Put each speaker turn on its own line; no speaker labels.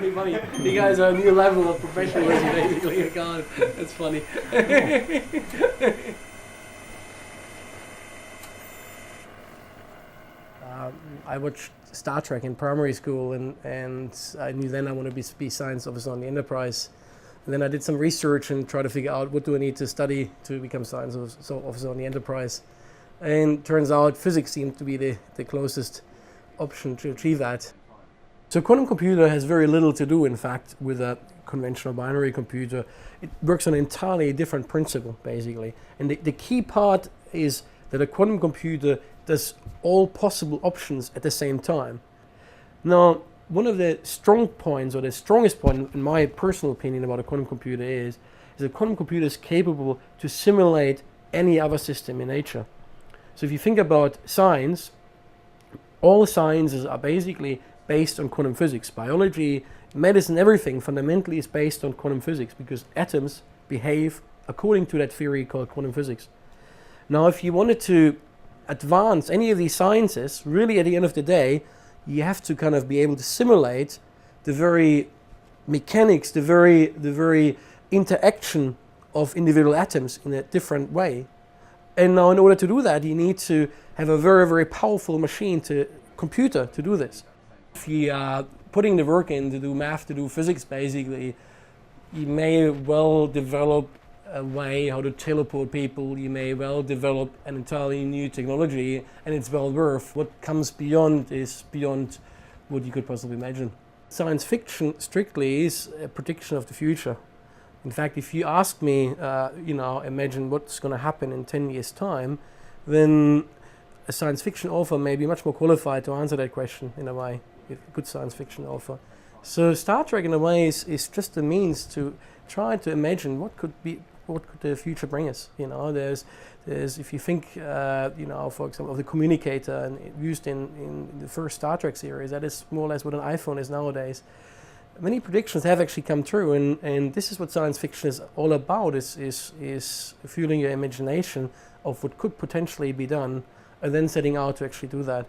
pretty funny. You guys are a new level of professionalism, basically. God, that's funny. I watched Star Trek in primary school, and I knew then I wanted to be science officer on the Enterprise. And then I did some research and tried to figure out what do I need to study to become science officer on the Enterprise. And turns out physics seemed to be the closest option to achieve that. So a quantum computer has very little to do, in fact, with a conventional binary computer. It works on an entirely different principle, basically. And the key part is that a quantum computer does all possible options at the same time. Now, one of the strong points, or the strongest point, in my personal opinion, about a quantum computer is a quantum computer is capable to simulate any other system in nature. So if you think about science, all sciences are basically based on quantum physics. Biology, medicine, everything fundamentally is based on quantum physics because atoms behave according to that theory called quantum physics. Now, if you wanted to advance any of these sciences, really at the end of the day, you have to kind of be able to simulate the very mechanics, the very interaction of individual atoms in a different way. And now in order to do that, you need to have a very, very powerful computer to do this. If you are putting the work in to do math, to do physics, basically, you may well develop a way how to teleport people, you may well develop an entirely new technology, and it's well worth. What comes beyond is beyond what you could possibly imagine. Science fiction strictly is a prediction of the future. In fact, if you ask me, imagine what's going to happen in 10 years' time, then a science fiction author may be much more qualified to answer that question in a way, a good science fiction author. So Star Trek in a way is just a means to try to imagine what could the future bring us. There's if you think, for example, of the communicator and used in the first Star Trek series, that is more or less what an iPhone is nowadays. Many predictions have actually come true, and this is what science fiction is all about, is fueling your imagination of what could potentially be done, and then setting out to actually do that.